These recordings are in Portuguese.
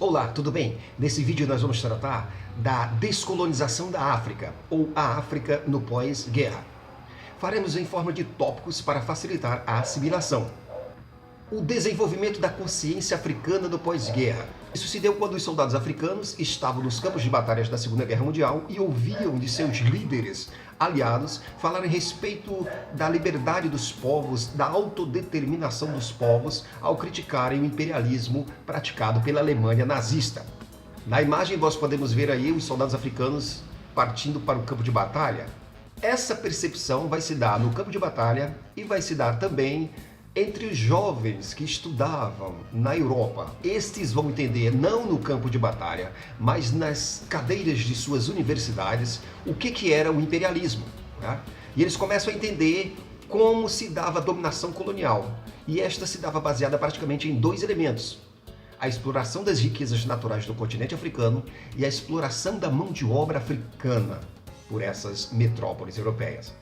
Olá, tudo bem? Nesse vídeo nós vamos tratar da descolonização da África, ou a África no pós-guerra. Faremos em forma de tópicos para facilitar a assimilação. O desenvolvimento da consciência africana no pós-guerra. Isso se deu quando os soldados africanos estavam nos campos de batalhas da Segunda Guerra Mundial e ouviam de seus líderes aliados falar a respeito da liberdade dos povos, da autodeterminação dos povos, ao criticarem o imperialismo praticado pela Alemanha nazista. Na imagem nós podemos ver aí os soldados africanos partindo para o campo de batalha. Essa percepção vai se dar no campo de batalha e vai se dar também entre os jovens que estudavam na Europa. Estes vão entender, não no campo de batalha, mas nas cadeiras de suas universidades, o que era o imperialismo. Né? E eles começam a entender como se dava a dominação colonial. E esta se dava baseada praticamente em dois elementos: a exploração das riquezas naturais do continente africano e a exploração da mão de obra africana por essas metrópoles europeias.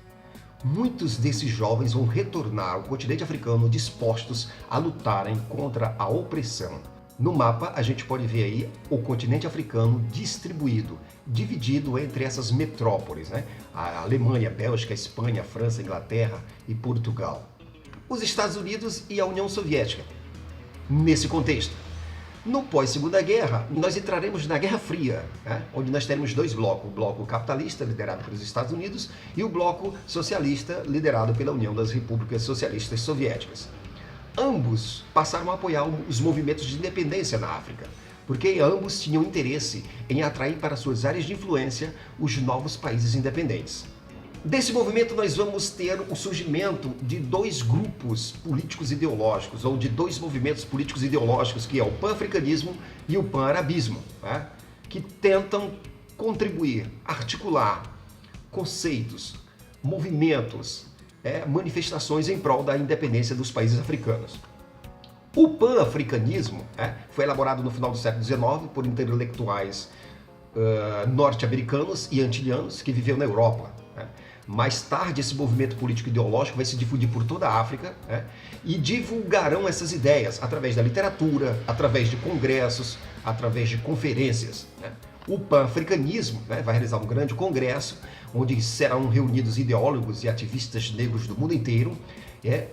Muitos desses jovens vão retornar ao continente africano dispostos a lutarem contra a opressão. No mapa a gente pode ver aí o continente africano distribuído, dividido entre essas metrópoles, né? A Alemanha, Bélgica, Espanha, França, Inglaterra e Portugal. Os Estados Unidos e a União Soviética. Nesse contexto, no pós-Segunda Guerra, nós entraremos na Guerra Fria, né? Onde nós teremos dois blocos: o bloco capitalista, liderado pelos Estados Unidos, e o bloco socialista, liderado pela União das Repúblicas Socialistas Soviéticas. Ambos passaram a apoiar os movimentos de independência na África, porque ambos tinham interesse em atrair para suas áreas de influência os novos países independentes. Desse movimento nós vamos ter o surgimento de dois grupos políticos ideológicos, ou de dois movimentos políticos ideológicos, que é o pan-africanismo e o pan-arabismo, né? Que tentam contribuir, articular conceitos, movimentos, manifestações em prol da independência dos países africanos. O pan-africanismo foi elaborado no final do século XIX por intelectuais norte-americanos e antilianos que viveram na Europa. Mais tarde, esse movimento político ideológico vai se difundir por toda a África, e divulgarão essas ideias através da literatura, através de congressos, através de conferências. O pan-africanismo vai realizar um grande congresso, onde serão reunidos ideólogos e ativistas negros do mundo inteiro,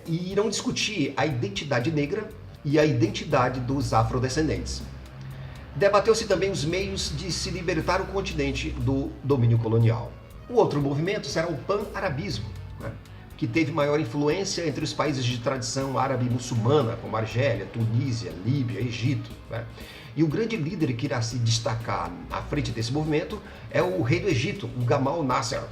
e irão discutir a identidade negra e a identidade dos afrodescendentes. Debateu-se também os meios de se libertar o continente do domínio colonial. O outro movimento será o pan-arabismo, que teve maior influência entre os países de tradição árabe muçulmana, como Argélia, Tunísia, Líbia, Egito. E o grande líder que irá se destacar à frente desse movimento é o rei do Egito, o Gamal Nasser,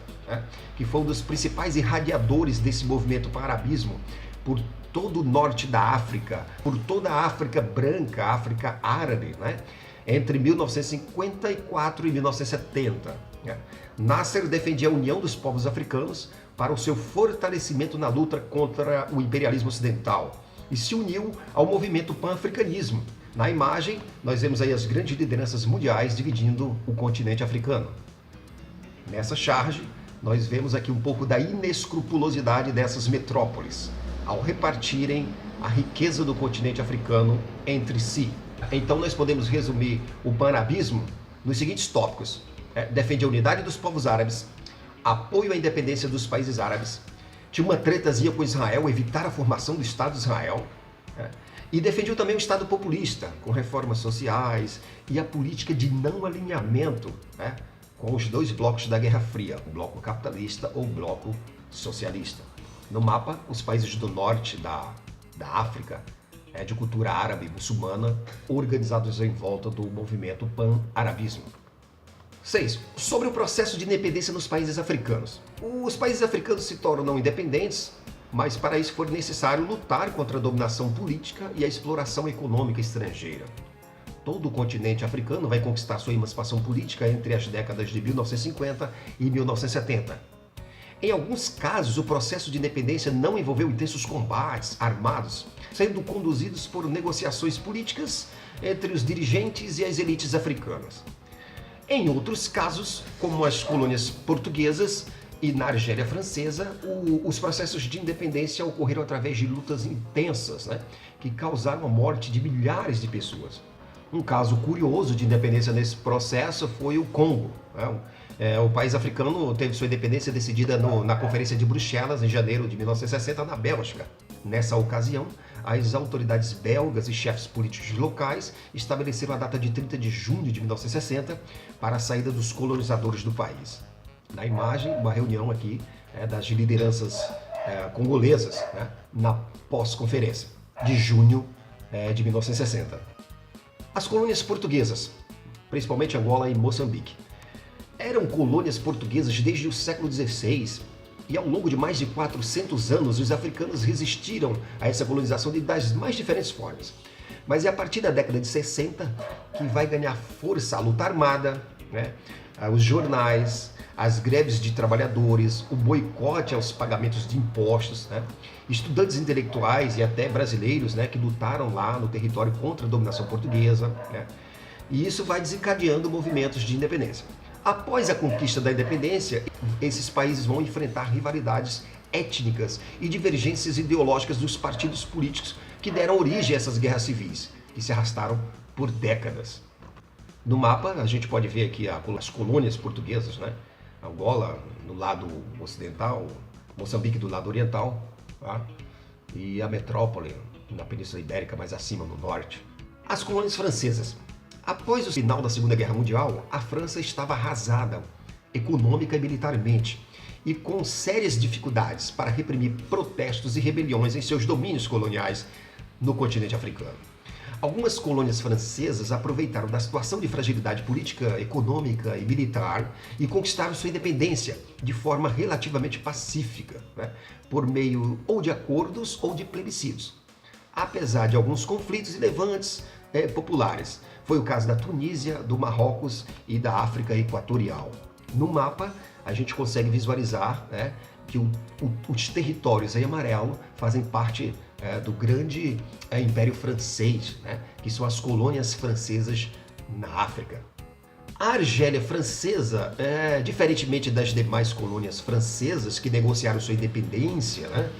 que foi um dos principais irradiadores desse movimento pan-arabismo por todo o norte da África, por toda a África branca, a África árabe, entre 1954 e 1970. Nasser defendia a união dos povos africanos para o seu fortalecimento na luta contra o imperialismo ocidental e se uniu ao movimento pan-africanismo. Na imagem, nós vemos aí as grandes lideranças mundiais dividindo o continente africano. Nessa charge, nós vemos aqui um pouco da inescrupulosidade dessas metrópoles ao repartirem a riqueza do continente africano entre si. Então nós podemos resumir o pan-arabismo nos seguintes tópicos: defende a unidade dos povos árabes, apoio à independência dos países árabes, tinha uma tretazinha com Israel, evitar a formação do Estado de Israel, e defendiu também o Estado populista, com reformas sociais e a política de não alinhamento com os dois blocos da Guerra Fria, o bloco capitalista ou o bloco socialista. No mapa, os países do norte da África, de cultura árabe e muçulmana, organizados em volta do movimento pan-arabismo. 6. Sobre o processo de independência nos países africanos. Os países africanos se tornam independentes, mas para isso foi necessário lutar contra a dominação política e a exploração econômica estrangeira. Todo o continente africano vai conquistar sua emancipação política entre as décadas de 1950 e 1970. Em alguns casos, o processo de independência não envolveu intensos combates armados, sendo conduzidos por negociações políticas entre os dirigentes e as elites africanas. Em outros casos, como as colônias portuguesas e na Argélia francesa, os processos de independência ocorreram através de lutas intensas, que causaram a morte de milhares de pessoas. Um caso curioso de independência nesse processo foi o Congo, né? O país africano teve sua independência decidida na Conferência de Bruxelas, em janeiro de 1960, na Bélgica. Nessa ocasião, as autoridades belgas e chefes políticos locais estabeleceram a data de 30 de junho de 1960 para a saída dos colonizadores do país. Na imagem, uma reunião aqui das lideranças congolesas, né, na pós-conferência de junho de 1960. As colônias portuguesas, principalmente Angola e Moçambique, eram colônias portuguesas desde o século XVI e ao longo de mais de 400 anos os africanos resistiram a essa colonização das mais diferentes formas. Mas é a partir da década de 60 que vai ganhar força a luta armada, né? Os jornais, as greves de trabalhadores, o boicote aos pagamentos de impostos, né? Estudantes intelectuais e até brasileiros, né, que lutaram lá no território contra a dominação portuguesa, né? E isso vai desencadeando movimentos de independência. Após a conquista da independência, esses países vão enfrentar rivalidades étnicas e divergências ideológicas dos partidos políticos que deram origem a essas guerras civis, que se arrastaram por décadas. No mapa, a gente pode ver aqui as colônias portuguesas, né? Angola no lado ocidental, Moçambique do lado oriental, tá? E a metrópole na Península Ibérica, mais acima, no norte. As colônias francesas. Após o final da Segunda Guerra Mundial, a França estava arrasada, econômica e militarmente, e com sérias dificuldades para reprimir protestos e rebeliões em seus domínios coloniais no continente africano. Algumas colônias francesas aproveitaram da situação de fragilidade política, econômica e militar e conquistaram sua independência de forma relativamente pacífica, né, por meio ou de acordos ou de plebiscitos, apesar de alguns conflitos e levantes populares. Foi o caso da Tunísia, do Marrocos e da África Equatorial. No mapa, a gente consegue visualizar, né, que os territórios em amarelo fazem parte do grande Império Francês, né, que são as colônias francesas na África. A Argélia francesa, diferentemente das demais colônias francesas que negociaram sua independência, né,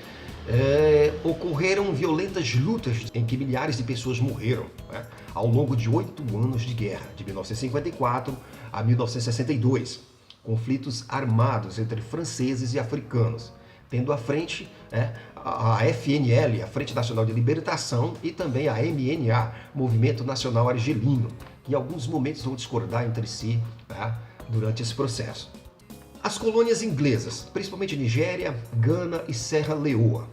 ocorreram violentas lutas em que milhares de pessoas morreram, né, ao longo de 8 anos de guerra, de 1954 a 1962. Conflitos armados entre franceses e africanos, tendo à frente a FNL, a Frente Nacional de Libertação, e também a MNA, Movimento Nacional Argelino, que em alguns momentos vão discordar entre si, tá, durante esse processo. As colônias inglesas, principalmente Nigéria, Gana e Serra Leoa.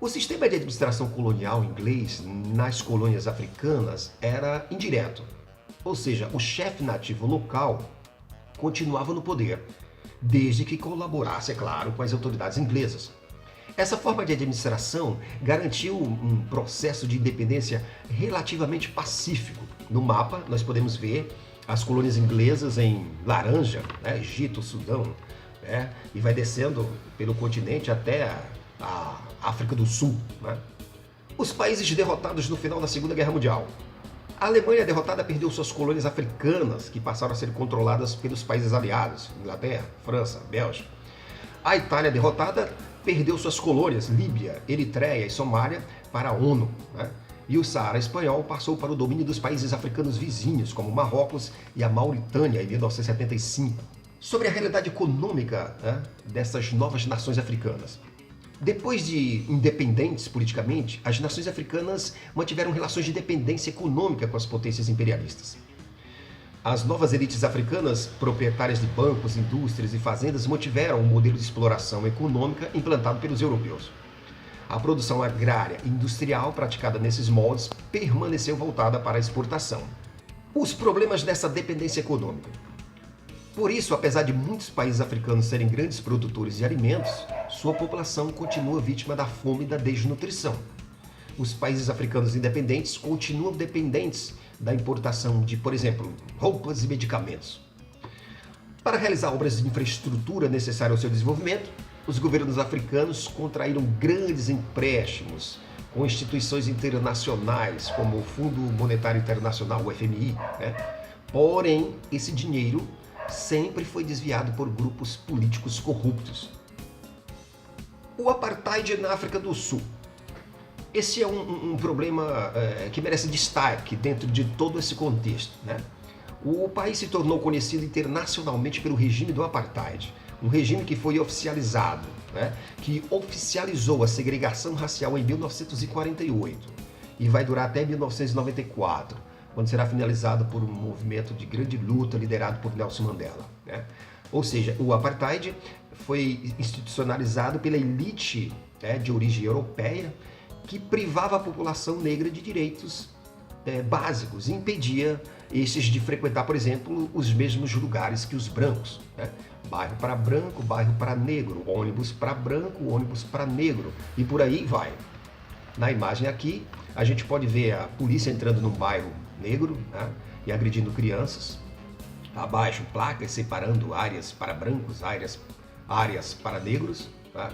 O sistema de administração colonial inglês nas colônias africanas era indireto, ou seja, o chefe nativo local continuava no poder, desde que colaborasse, é claro, com as autoridades inglesas. Essa forma de administração garantiu um processo de independência relativamente pacífico. No mapa, nós podemos ver as colônias inglesas em laranja, né, Egito, Sudão, né, e vai descendo pelo continente até a África do Sul, né. Os países derrotados no final da Segunda Guerra Mundial. A Alemanha derrotada perdeu suas colônias africanas, que passaram a ser controladas pelos países aliados, Inglaterra, França, Bélgica. A Itália derrotada perdeu suas colônias, Líbia, Eritreia e Somália, para a ONU, né? E o Saara espanhol passou para o domínio dos países africanos vizinhos, como Marrocos e a Mauritânia, em 1975. Sobre a realidade econômica, né, dessas novas nações africanas. Depois de independentes politicamente, as nações africanas mantiveram relações de dependência econômica com as potências imperialistas. As novas elites africanas, proprietárias de bancos, indústrias e fazendas, mantiveram o modelo de exploração econômica implantado pelos europeus. A produção agrária e industrial praticada nesses moldes permaneceu voltada para a exportação. Os problemas dessa dependência econômica. Por isso, apesar de muitos países africanos serem grandes produtores de alimentos, sua população continua vítima da fome e da desnutrição. Os países africanos independentes continuam dependentes da importação de, por exemplo, roupas e medicamentos. Para realizar obras de infraestrutura necessárias ao seu desenvolvimento, os governos africanos contraíram grandes empréstimos com instituições internacionais, como o Fundo Monetário Internacional, o FMI, né? Porém, esse dinheiro sempre foi desviado por grupos políticos corruptos. O apartheid na África do Sul. Esse é um problema que merece destaque dentro de todo esse contexto, né? O país se tornou conhecido internacionalmente pelo regime do apartheid, um regime que foi oficializado, né? Que oficializou a segregação racial em 1948 e vai durar até 1994, quando será finalizado por um movimento de grande luta liderado por Nelson Mandela, né? Ou seja, o apartheid foi institucionalizado pela elite, né, de origem europeia, que privava a população negra de direitos básicos e impedia esses de frequentar, por exemplo, os mesmos lugares que os brancos, né? Bairro para branco, bairro para negro, ônibus para branco, ônibus para negro e por aí vai. Na imagem aqui, a gente pode ver a polícia entrando num bairro negro, né, e agredindo crianças. Abaixo, placas separando áreas para brancos, áreas para negros. Tá?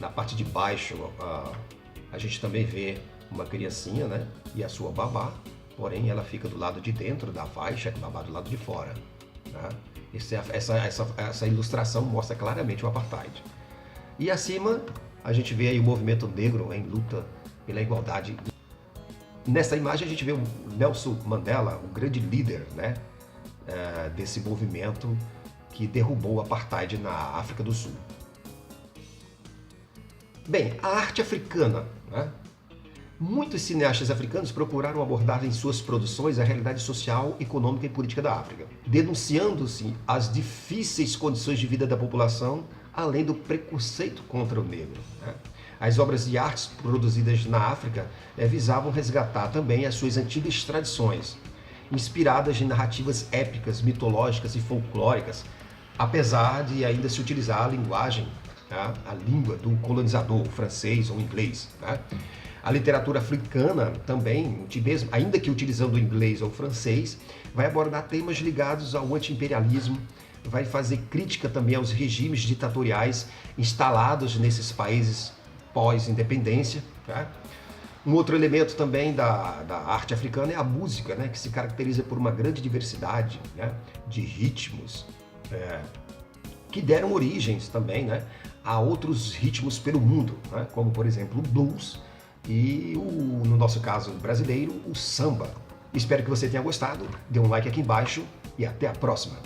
Na parte de baixo, a gente também vê uma criancinha, né, e a sua babá, porém ela fica do lado de dentro da faixa, a babá do lado de fora. Tá? Essa ilustração mostra claramente o apartheid. E acima, a gente vê aí o movimento negro em luta pela igualdade. Nessa imagem a gente vê o Nelson Mandela, o grande líder, né, desse movimento que derrubou o apartheid na África do Sul. Bem, a arte africana, né? Muitos cineastas africanos procuraram abordar em suas produções a realidade social, econômica e política da África, denunciando-se as difíceis condições de vida da população, além do preconceito contra o negro, né? As obras de artes produzidas na África visavam resgatar também as suas antigas tradições, inspiradas em narrativas épicas, mitológicas e folclóricas, apesar de ainda se utilizar a linguagem, tá? A língua do colonizador, o francês ou inglês, tá? A literatura africana também, ainda que utilizando o inglês ou o francês, vai abordar temas ligados ao anti-imperialismo, vai fazer crítica também aos regimes ditatoriais instalados nesses países pós-independência. Tá? Um outro elemento também da arte africana é a música, né, que se caracteriza por uma grande diversidade, né, de ritmos, que deram origens também, né, a outros ritmos pelo mundo, né, como por exemplo o blues e, no nosso caso brasileiro, o samba. Espero que você tenha gostado, dê um like aqui embaixo e até a próxima!